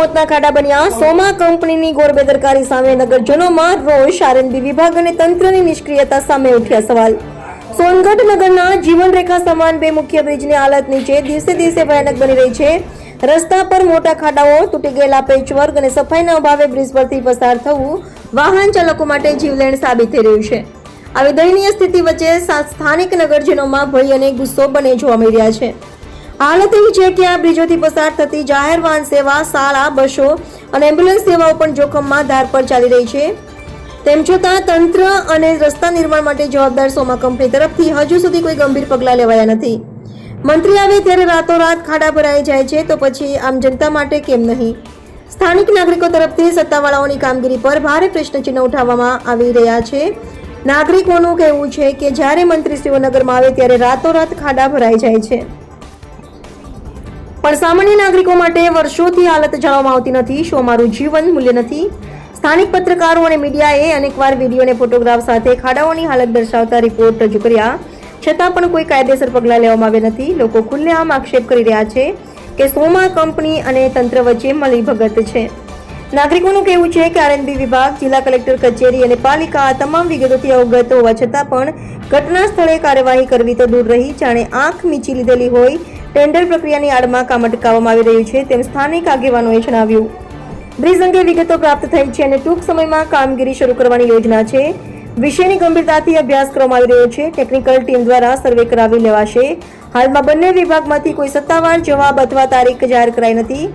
મોતના ખાડા બન્યા। સોમા કંપનીની ઘોર બેદરકારી સામે નગરજનોમાં રોષ। આરએનબી વિભાગ અને તંત્રની નિષ્ક્રિયતા સામે ઉઠ્યા સવાલ। સોનગઢ નગરના જીવનરેખા સમાન બે મુખ્ય બ્રિજની હાલત નીચે દિવસે દિવસે ભયાનક બની રહી છે। રસ્તા પર મોટા ખાડાઓ, તૂટી ગયેલા પેચવર્ક અને સફાઈના અભાવે બ્રિજ પરથી પસાર થવું વાહન ચાલકો માટે જીવલેણ સાબિત થઈ રહ્યું છે। આવી દયનીય સ્થિતિ વચ્ચે સ્થાનિક નગરજનોમાં ભય અને ગુસ્સો બંને જોવા મળી રહ્યા છે। હાલત એવી છે કે આ બ્રિજોથી પસાર થતી જાહેર વાહન સેવા, શાળા, બસો અને એમ્બ્યુલન્સ સેવાઓ પણ જોખમમાં ધાર પર ચાલી રહી છે। તેમ છતાં તંત્ર અને રસ્તા નિર્માણ માટે જવાબદાર સોમા કંપની તરફથી હજુ સુધી કોઈ ગંભીર પગલાં લેવાયા નથી। મંત્રી આવે ત્યારે રાતોરાત ખાડા ભરાઈ જાય છે, તો પછી આમ જનતા માટે કેમ નહીં? સ્થાનિક નાગરિકો તરફથી સત્તાવાળાઓની કામગીરી પર ભારે પ્રશ્નચિહ્ન ઉઠાવવામાં આવી રહ્યા છે। નાગરિકોનું કહેવું છે કે જ્યારે મંત્રીશ્રીઓ નગરમાં આવે ત્યારે રાતોરાત ખાડા ભરાઈ જાય છે, પણ સામાન્ય નાગરિકો માટે વર્ષોથી હાલત જાણવામાં આવતી નથી। શું અમારું જીવન મૂલ્ય નથી? સ્થાનિક પત્રકારો અને મીડિયાએ અનેકવાર વિડીયો અને ફોટોગ્રાફ સાથે ખાડાઓની હાલત દર્શાવતા રિપોર્ટ રજૂ કર્યા, છતાં પણ કોઈ કાયદેસર પગલાં લેવામાં આવ્યા નથી। લોકો ખુલ્લેઆમ આક્ષેપ કરી રહ્યા છે કે સોમા કંપની અને તંત્ર વચ્ચે મલીભગત છે। નાગરિકોનું કહેવું છે કે આરએનબી વિભાગ, જિલ્લા કલેક્ટર કચેરી અને પાલિકા આ તમામ વિગતોથી અવગત હોવા છતાં પણ ઘટના સ્થળે કાર્યવાહી કરવી તો દૂર રહી, જાણે આંખ મીચી લીધેલી હોય। ટેન્ડર પ્રક્રિયાની આડમાં કામ અટકાવવામાં આવી રહ્યું છે, તેમ સ્થાનિક આગેવાનોએ જણાવ્યું। બ્રિજ અંગે વિગતો પ્રાપ્ત થઈ છે અને ટૂંક સમયમાં કામગીરી શરૂ કરવાની યોજના છે। વિષયની ગંભીરતાથી અભ્યાસ કરવામાં આવી રહ્યો છે। ટેકનિકલ ટીમ દ્વારા સર્વે કરાવી લેવાશે। હાલમાં બંને વિભાગમાંથી કોઈ સત્તાવાર જવાબ અથવા તારીખ જાહેર કરાઈ નથી।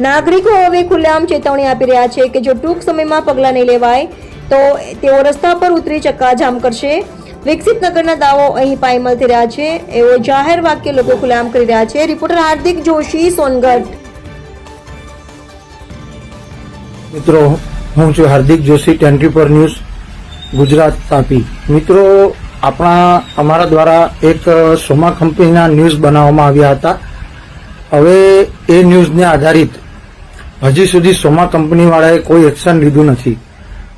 નાગરિકો હવે ખુલ્લેઆમ ચેતવણી આપી રહ્યા છે કે જો ટૂંક સમયમાં પગલાં નહીં લેવાય તો તેઓ રસ્તા પર ઉતરી ચક્કાજામ કરશે। વિકસિત નગરના દાવો અહીં પાયમાલ થઈ રહ્યા છે, એવો જાહેર વાક્ય લોકો ખુલ્લેઆમ કરી રહ્યા છે। રિપોર્ટર હાર્દિક જોશી, સોનગઢ। મિત્રો, હું છું હાર્દિક જોશી, 24 ન્યૂઝ ગુજરાત, તાપી। મિત્રો, અમારા દ્વારા એક સોમા કંપનીના ન્યૂઝ બનાવવામાં આવ્યા હતા। હવે એ ન્યૂઝને આધારિત હજી સુધી સોમા કંપનીવાળાએ કોઈ એક્શન લીધું નથી,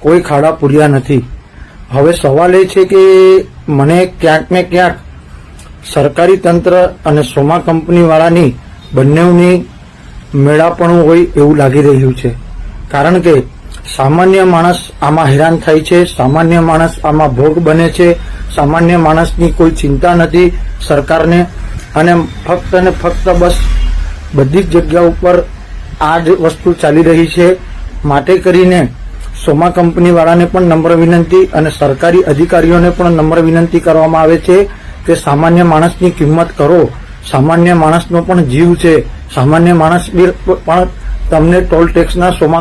કોઈ ખાડા પૂર્યા નથી। હવે સવાલ એ છે કે મને ક્યાંક ને ક્યાંક સરકારી તંત્ર અને સોમા કંપનીવાળાની બંનેની મેળાપણું હોય એવું લાગી રહ્યું છે, કારણ કે સામાન્ય માણસ આમાં હેરાન થાય છે, સામાન્ય માણસ આમાં ભોગ બને છે। સામાન્ય માણસની કોઈ ચિંતા નથી સરકારને, અને ફક્ત બસ બધી જ જગ્યા ઉપર આ જ વસ્તુ ચાલી રહી છે। માટે કરીને સોમા કંપનીવાળાને પણ નમ્ર વિનંતી અને સરકારી અધિકારીઓને પણ નમ્ર વિનંતી કરવામાં આવે છે કે સામાન્ય માણસની કિંમત કરો। સામાન્ય માણસનો પણ જીવ છે, સામાન્ય માણસ પણ તમને ટોલ ટેક્સના સોમા